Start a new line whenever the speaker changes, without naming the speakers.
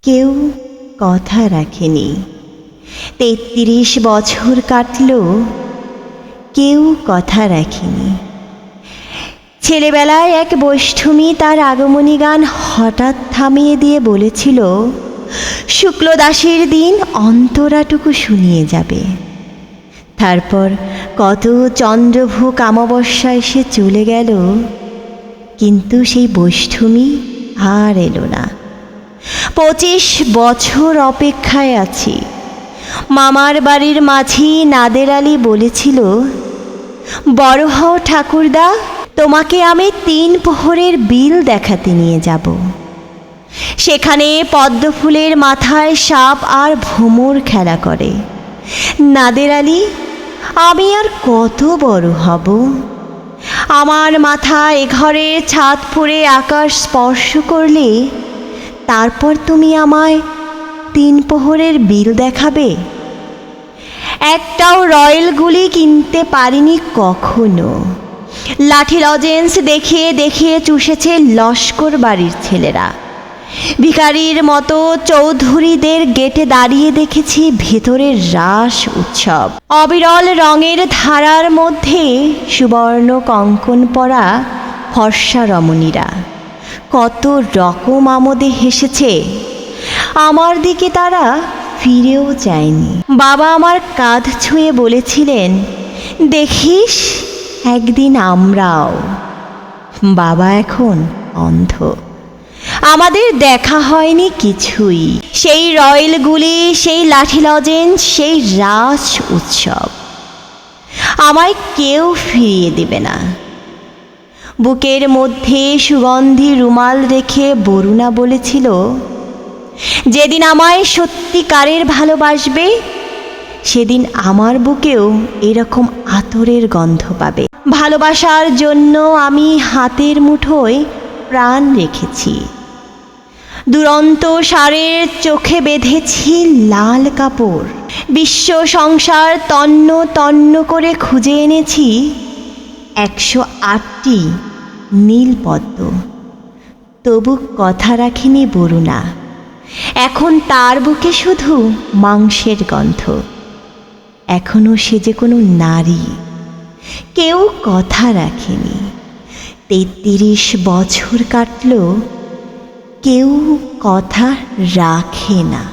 কেউ কথা রাখেনি। ৩৩ বছর কাটল, কেউ কথা রাখেনি। ছেলেবেলায় এক বৈষ্ণবী তার আগমনী গান হঠাৎ থামিয়ে দিয়ে বলেছিল, শুক্লদাসের দিন অন্তরাটুকু শুনিয়ে যাবে। তারপর কত চন্দ্রভোগ অমাবস্যা এসে চলে গেল, কিন্তু সেই বৈষ্ণবী আর এলো না। 25 বছর অপেক্ষায় আছি। মামার বাড়ির মাঝি নাদের আলী বলেছিল, বড় হও ঠাকুরদা, তোমাকে আমি 3 প্রহরের বিল দেখাতে নিয়ে যাব। সেখানে পদ্মফুলের মাথায় সাপ আর ভ্রমর খেলা করে। নাদের আলী, আমি আর কত বড় হব? আমার মাথা এ ঘরে ছাদ পড়ে আকাশ স্পর্শ করলে তারপর তুমি আমায় 3 প্রহরের বিল দেখাবে? একটাও রয়্যাল গুলি কিনতে পারিনি কখনো। লাঠি লজেন্স দেখিয়ে দেখিয়ে চুষেছে লস্কর বাড়ির ছেলেরা। ভিখারির মতো চৌধুরীদের গেটে দাঁড়িয়ে দেখেছি ভেতরের রাস উৎসব। অবিরল রঙের ধারার মধ্যে সুবর্ণ কঙ্কন পরা ফর্সা রমণীরা কত রকম আমোদে হেসেছে। আমার দিকে তারা ফিরেও চায়নি। বাবা আমার কাঁধ ছুঁয়ে বলেছিলেন, দেখিস একদিন আমরাও। বাবা এখন অন্ধ। আমাদের দেখা হয়নি কিছুই। সেই রয়্যালগুলি, সেই লাঠি লজেন্স, সেই রাস উৎসব আমায় কেউ ফিরিয়ে দেবে না। বুকের মধ্যে সুগন্ধি রুমাল রেখে বরুণা বলেছিল, যেদিন আমায় সত্যিকারের ভালোবাসবে সেদিন আমার বুকেও এরকম আতরের গন্ধ পাবে। ভালোবাসার জন্য আমি হাতের মুঠোয় প্রাণ রেখেছি। দুরন্ত ষাঁড়ের চোখে বেঁধেছি লাল কাপড়। বিশ্ব সংসার তন্ন তন্ন করে খুঁজে এনেছি 108টি নীল পদ্ম। তবু কথা রাখিনি বরুণা। এখন তার বুকে শুধু মাংসের গন্ধ। এখনো সে যে কোনো নারী। কেউ কথা রাখেনি। 33 বছর কাটল, কেউ কথা রাখে না।